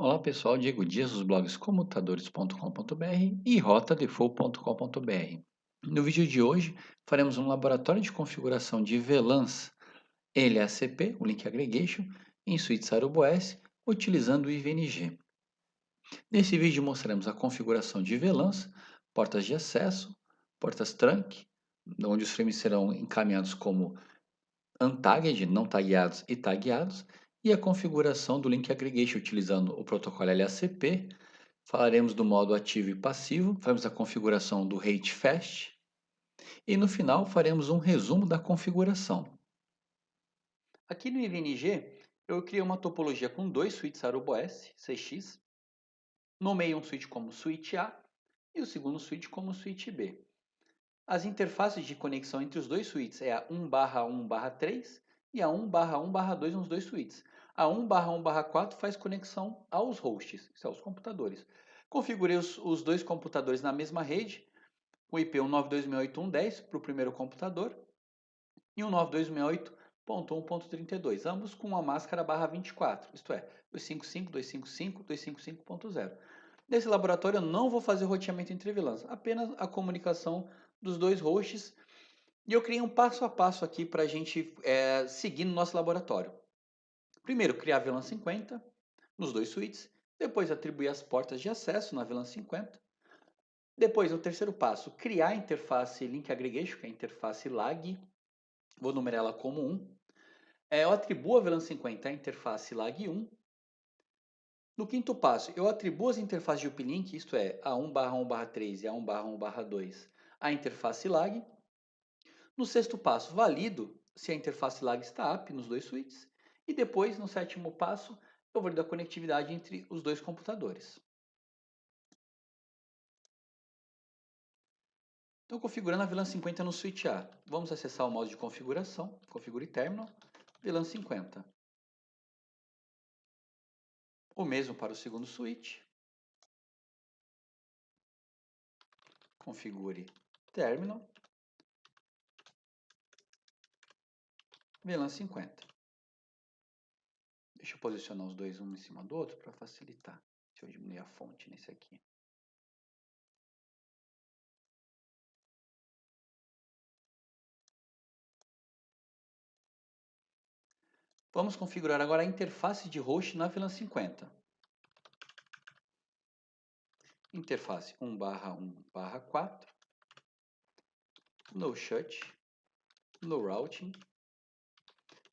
Olá pessoal, Diego Dias dos blogs comutadores.com.br e rotadefault.com.br. No vídeo de hoje faremos um laboratório de configuração de VLANs LACP, o Link Aggregation, em suítes ArubOS utilizando o IVNG. Nesse vídeo mostraremos a configuração de VLANs, portas de acesso, portas trunk, onde os frames serão encaminhados como untagged, não tagueados e tagueados, e a configuração do Link Aggregation utilizando o protocolo LACP. Falaremos do modo ativo e passivo, faremos a configuração do rate fast e no final faremos um resumo da configuração. Aqui no IVNG eu criei uma topologia com dois switches ArubOS CX, nomeei um switch como switch A e o segundo switch como switch B. As interfaces de conexão entre os dois switches é a 1/1/3 e a 1/1/2 nos dois switches. A 1/1/4 faz conexão aos hosts, isso é, aos computadores. Configurei os dois computadores na mesma rede, o IP 192.168.1.10 para o primeiro computador e o 192.168.1.32, ambos com uma máscara /24, isto é, 255, 255, 255.0. Nesse laboratório eu não vou fazer roteamento entre VLANs, apenas a comunicação dos dois hosts. E eu criei um passo a passo aqui para a gente seguir no nosso laboratório. Primeiro, criar a VLAN 50 nos dois switches. Depois, atribuir as portas de acesso na VLAN 50. Depois, o terceiro passo, criar a interface Link Aggregation, que é a interface lag. Vou numerar ela como 1. Eu atribuo a VLAN 50 à interface lag 1. No quinto passo, eu atribuo as interfaces de uplink, isto é, a 1/1/3 e a 1/1/2, à interface lag. No sexto passo, valido se a interface lag está up nos dois switches. E depois, no sétimo passo, eu valido a conectividade entre os dois computadores. Então, configurando a VLAN 50 no switch A. Vamos acessar o modo de configuração, configure terminal, VLAN 50. O mesmo para o segundo switch. Configure terminal, VLAN 50. Deixa eu posicionar os dois um em cima do outro para facilitar. Deixa eu diminuir a fonte nesse aqui. Vamos configurar agora a interface de host na VLAN 50. Interface 1/1/4, no shut, no routing,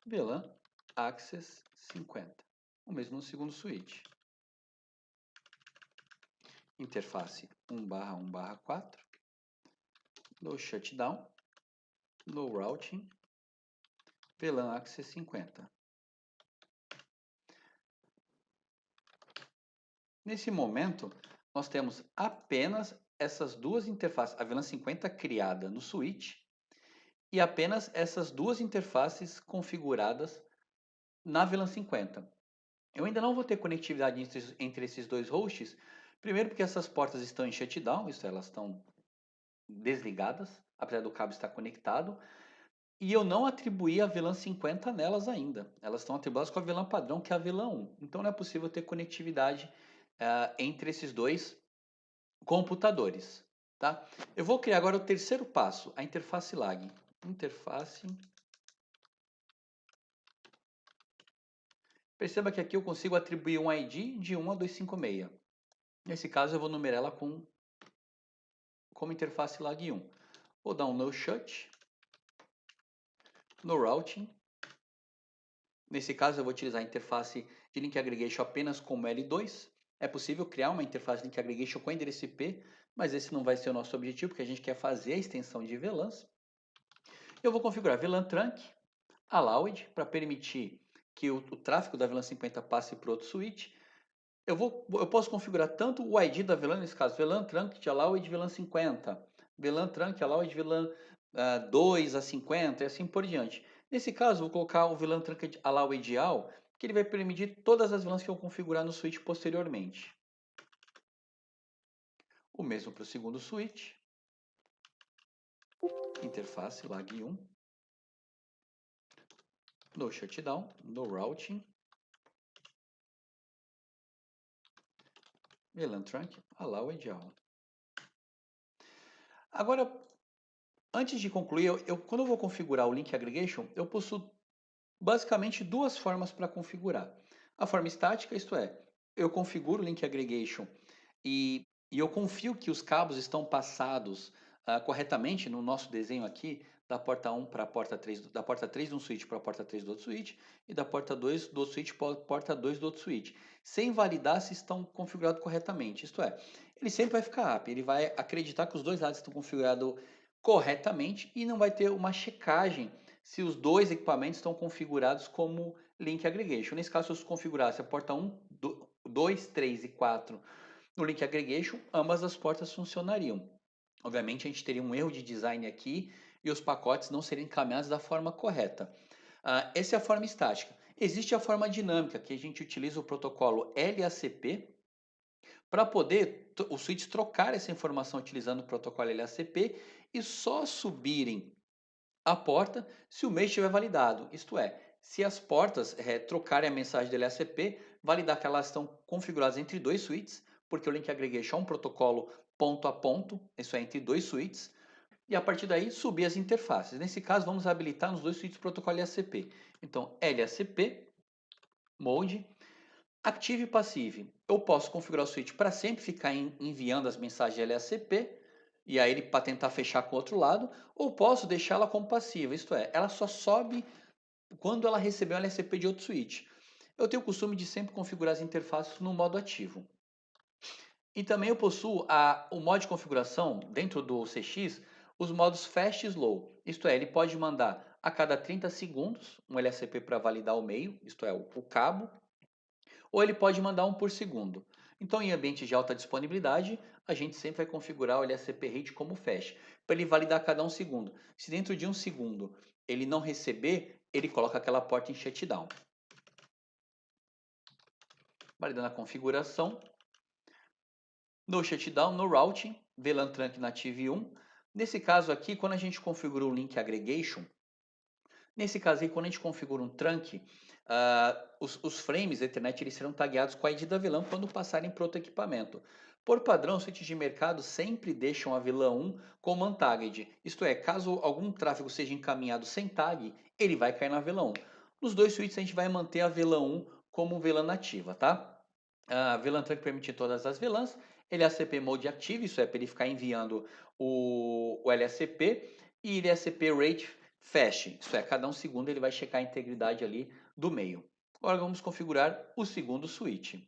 VLAN access 50. O mesmo no segundo switch. Interface 1/1/4, no shutdown, no routing, VLAN access 50. Nesse momento, nós temos apenas essas duas interfaces, a VLAN 50 criada no switch e apenas essas duas interfaces configuradas na VLAN 50. Eu ainda não vou ter conectividade entre esses dois hosts, primeiro porque essas portas estão em shutdown, isso elas estão desligadas, apesar do cabo estar conectado, e eu não atribuí a VLAN 50 nelas ainda. Elas estão atribuídas com a VLAN padrão, que é a VLAN 1. Então não é possível ter conectividade entre esses dois computadores. Tá? Eu vou criar agora o terceiro passo, a interface lag. Interface. Perceba que aqui eu consigo atribuir um ID de 1 a 256. Nesse caso eu vou numerar ela como interface lag 1. Vou dar um no shut, no routing. Nesse caso eu vou utilizar a interface de Link Aggregation apenas como L2. É possível criar uma interface de Link Aggregation com endereço IP, mas esse não vai ser o nosso objetivo, porque a gente quer fazer a extensão de VLANs. Eu vou configurar VLAN trunk, allowed, para permitir que o tráfego da VLAN 50 passe para outro switch. Eu posso configurar tanto o ID da VLAN, nesse caso, VLAN trunk de allowed VLAN 50, VLAN trunk allowed VLAN 2 a 50 e assim por diante. Nesse caso, vou colocar o VLAN trunk allowed all, que ele vai permitir todas as VLANs que eu configurar no switch posteriormente. O mesmo para o segundo switch. Interface lag 1. No shutdown, no routing. VLAN trunk, allow all. Agora, antes de concluir, quando eu vou configurar o link aggregation, eu possuo basicamente duas formas para configurar. A forma estática, isto é, eu configuro o link aggregation e eu confio que os cabos estão passados corretamente no nosso desenho aqui, da porta 1 para a porta 3, da porta 3 de um switch para a porta 3 do outro switch, e da porta 2 do outro switch para a porta 2 do outro switch, sem validar se estão configurados corretamente. Isto é, ele sempre vai ficar up, ele vai acreditar que os dois lados estão configurados corretamente e não vai ter uma checagem se os dois equipamentos estão configurados como link aggregation. Nesse caso, se eu configurasse a porta 1, 2, 3 e 4 no link aggregation, ambas as portas funcionariam. Obviamente, a gente teria um erro de design aqui e os pacotes não seriam encaminhados da forma correta. Essa é a forma estática. Existe a forma dinâmica, que a gente utiliza o protocolo LACP para poder os switches trocar essa informação utilizando o protocolo LACP e só subirem a porta se o meio estiver validado. Isto é, se as portas trocarem a mensagem do LACP, validar que elas estão configuradas entre dois switches, porque o link aggregation é um protocolo ponto a ponto, isso é entre dois switches, e a partir daí subir as interfaces. Nesse caso, vamos habilitar nos dois switches o protocolo LACP. Então, LACP, mode, active e passive. Eu posso configurar o switch para sempre ficar enviando as mensagens LACP, e aí ele para tentar fechar com o outro lado, ou posso deixá-la como passiva, isto é, ela só sobe quando ela receber um LACP de outro switch. Eu tenho o costume de sempre configurar as interfaces no modo ativo. E também eu possuo o modo de configuração dentro do CX, os modos Fast e Slow. Isto é, ele pode mandar a cada 30 segundos um LACP para validar o meio, isto é, o cabo, ou ele pode mandar um por segundo. Então, em ambiente de alta disponibilidade, a gente sempre vai configurar o LACP rate como fast, para ele validar cada um segundo. Se dentro de um segundo ele não receber, ele coloca aquela porta em shutdown. Validando a configuração. No shutdown, no routing, VLAN trunk native 1. Nesse caso aqui, quando a gente configura o link aggregation, nesse caso aí, quando a gente configura um trunk, os frames da Ethernet eles serão tagueados com a ID da VLAN quando passarem para outro equipamento. Por padrão, os switches de mercado sempre deixam a VLAN 1 como untagged. Isto é, caso algum tráfego seja encaminhado sem tag, ele vai cair na VLAN 1. Nos dois switches a gente vai manter a VLAN 1 como VLAN nativa, tá? A VLAN trunk permite todas as VLANs. LACP Mode Active, isso é para ele ficar enviando o LACP. E LACP Rate Fast, isso é, cada um segundo ele vai checar a integridade ali do meio. Agora vamos configurar o segundo switch.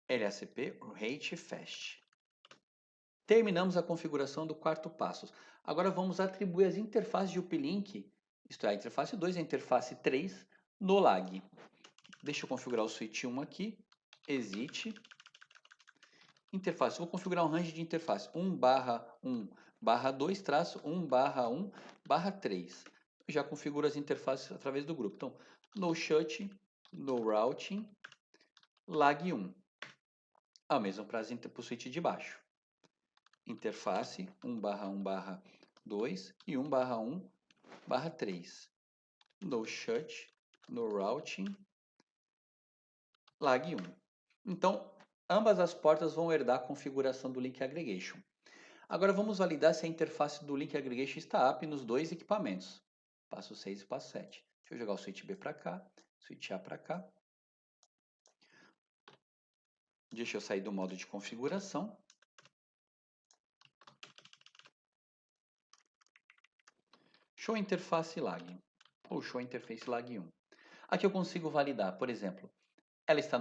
LACP Rate Fast. Terminamos a configuração do quarto passo. Agora vamos atribuir as interfaces de uplink, isto é, a interface 2 e a interface 3, no lag. Deixa eu configurar o switch 1 aqui. Exit. Interface. Vou configurar um range de interface 1/1/2 traço 1/1/3. Já configuro as interfaces através do grupo. Então, no shut, no routing, lag 1. A mesma para o switch de baixo. Interface 1/1/2 e 1/1/3. No shut, no routing, lag 1. Então, ambas as portas vão herdar a configuração do link aggregation. Agora vamos validar se a interface do link aggregation está up nos dois equipamentos. Passo 6 e passo 7. Deixa eu jogar o switch B para cá, switch A para cá. Deixa eu sair do modo de configuração. Show interface lag, ou show interface lag 1. Aqui eu consigo validar, por exemplo, ela está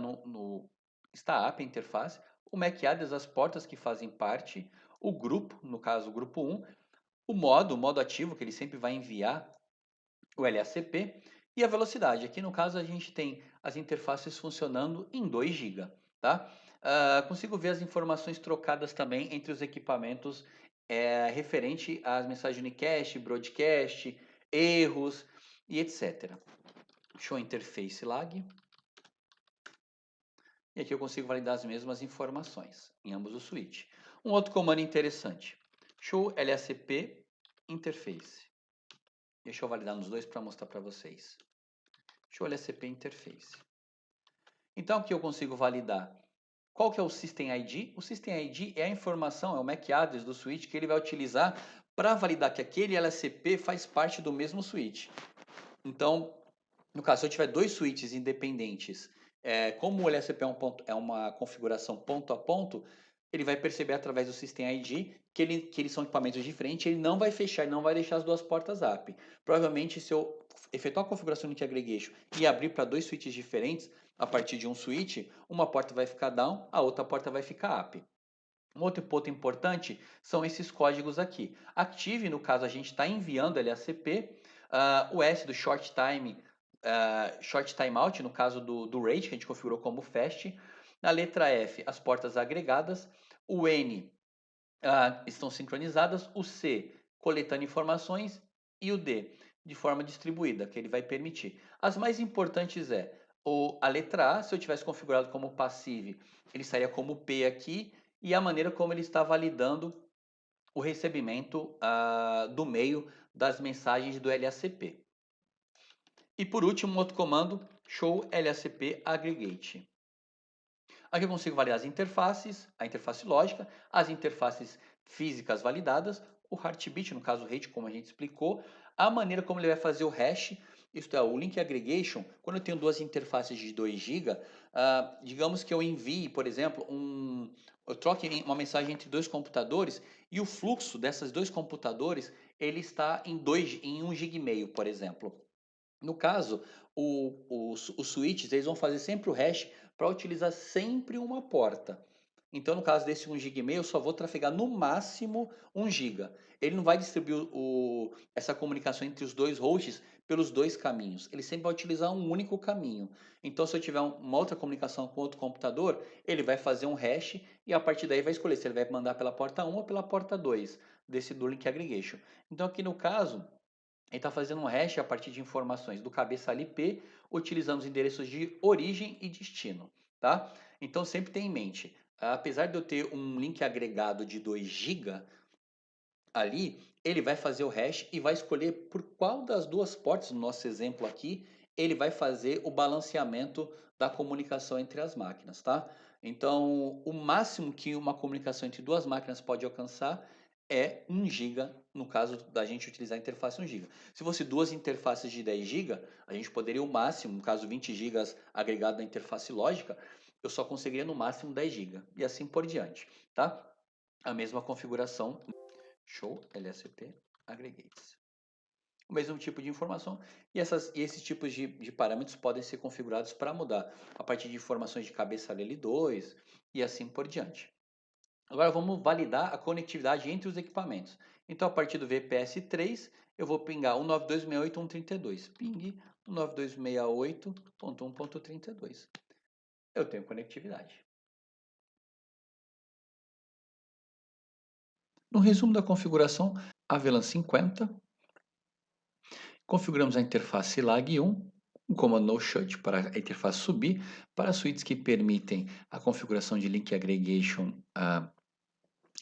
está up a interface, o MAC address, as portas que fazem parte, o grupo, no caso o grupo 1, o modo ativo, que ele sempre vai enviar o LACP, e a velocidade. Aqui no caso a gente tem as interfaces funcionando em 2 GB. Tá? Consigo ver as informações trocadas também entre os equipamentos referente às mensagens unicast, broadcast, erros e etc. Show interface lag. E aqui eu consigo validar as mesmas informações em ambos os switches. Um outro comando interessante. Show LACP interface. Deixa eu validar nos dois para mostrar para vocês. Show LACP interface. Então aqui eu consigo validar. Qual que é o System ID? O System ID é a informação, é o MAC address do switch que ele vai utilizar para validar que aquele LACP faz parte do mesmo switch. Então, no caso, se eu tiver dois switches independentes, como o LACP é uma configuração ponto a ponto, ele vai perceber através do System ID que eles são equipamentos diferentes, ele não vai fechar, ele não vai deixar as duas portas up. Provavelmente, se eu efetuar a configuração do Link Aggregation e abrir para dois switches diferentes, a partir de um switch, uma porta vai ficar down, a outra porta vai ficar up. Um outro ponto importante são esses códigos aqui. Active, no caso, a gente está enviando LACP, o S do Short Timeout, no caso do RAID, que a gente configurou como Fast. Na letra F, as portas agregadas. O N estão sincronizadas. O C, coletando informações. E o D, de forma distribuída, que ele vai permitir. As mais importantes a letra A, se eu tivesse configurado como passive, ele estaria como P aqui. E a maneira como ele está validando o recebimento do meio das mensagens do LACP. E por último, um outro comando, show LACP aggregate. Aqui eu consigo validar as interfaces, a interface lógica, as interfaces físicas validadas, o heartbeat, no caso o rate, como a gente explicou, a maneira como ele vai fazer o hash, isto é, o link aggregation, quando eu tenho duas interfaces de 2 GB, digamos que eu envie, por exemplo, eu troque uma mensagem entre dois computadores e o fluxo dessas dois computadores ele está em 1,5 GB, por exemplo. No caso, os switches eles vão fazer sempre o hash para utilizar sempre uma porta. Então, no caso desse 1,5 GB, eu só vou trafegar no máximo 1 GB. Ele não vai distribuir essa comunicação entre os dois hosts pelos dois caminhos. Ele sempre vai utilizar um único caminho. Então, se eu tiver uma outra comunicação com outro computador, ele vai fazer um hash e a partir daí vai escolher se ele vai mandar pela porta 1 ou pela porta 2 desse do link aggregation. Então, aqui no caso, ele está fazendo um hash a partir de informações do cabeçalho IP, utilizando os endereços de origem e destino, tá? Então sempre tenha em mente, apesar de eu ter um link agregado de 2 GB ali, ele vai fazer o hash e vai escolher por qual das duas portas, no nosso exemplo aqui, ele vai fazer o balanceamento da comunicação entre as máquinas, tá? Então, o máximo que uma comunicação entre duas máquinas pode alcançar é 1 GB, no caso da gente utilizar a interface 1 GB. Se fosse duas interfaces de 10 GB, a gente poderia o máximo, no caso 20 GB agregado na interface lógica, eu só conseguiria no máximo 10 GB e assim por diante, tá? A mesma configuração, show LACP aggregates. O mesmo tipo de informação e esses tipos de parâmetros podem ser configurados para mudar a partir de informações de cabeça L2 e assim por diante. Agora vamos validar a conectividade entre os equipamentos. Então, a partir do VPS3, eu vou pingar 192.168.132. Ping 192.168.1.32. Eu tenho conectividade. No resumo da configuração, a VLAN 50. Configuramos a interface lag1, um comando no shut para a interface subir, para suítes que permitem a configuração de link aggregation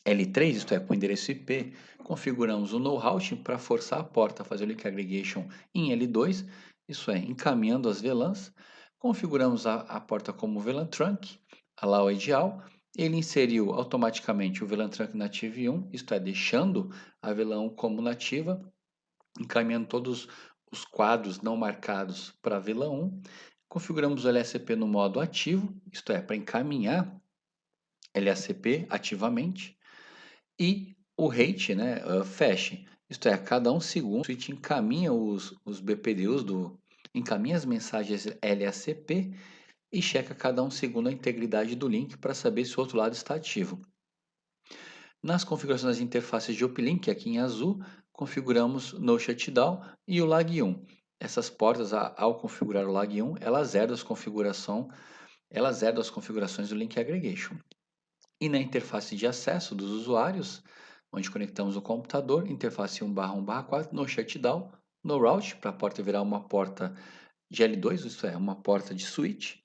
L3, isto é, com endereço IP, configuramos o no routing para forçar a porta a fazer o link aggregation em L2, isso é, encaminhando as VLANs. Configuramos a porta como VLAN trunk, allow ideal. Ele inseriu automaticamente o VLAN trunk native 1, isto é, deixando a VLAN 1 como nativa, encaminhando todos os quadros não marcados para a VLAN 1. Configuramos o LACP no modo ativo, isto é, para encaminhar LACP ativamente. E o rate, né, fast, isto é, a cada 1 segundo o switch encaminha os BPDUs, encaminha as mensagens LACP e checa a cada 1 segundo a integridade do link para saber se o outro lado está ativo. Nas configurações das interfaces de uplink, aqui em azul, configuramos no shutdown e o lag1. Essas portas, ao configurar o lag1, elas herdam as configurações do link aggregation. E na interface de acesso dos usuários, onde conectamos o computador, interface 1/1/4, no shutdown, no route, para a porta virar uma porta de L2, isso é, uma porta de switch,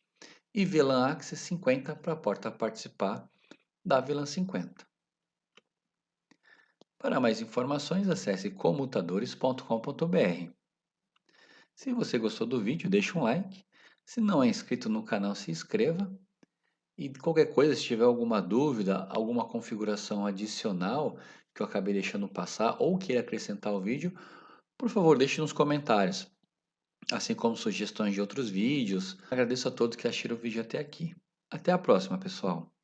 e VLAN Access 50 para a porta participar da VLAN 50. Para mais informações, acesse comutadores.com.br. Se você gostou do vídeo, deixe um like. Se não é inscrito no canal, se inscreva. E qualquer coisa, se tiver alguma dúvida, alguma configuração adicional que eu acabei deixando passar ou queira acrescentar ao vídeo, por favor, deixe nos comentários, assim como sugestões de outros vídeos. Agradeço a todos que assistiram o vídeo até aqui. Até a próxima, pessoal!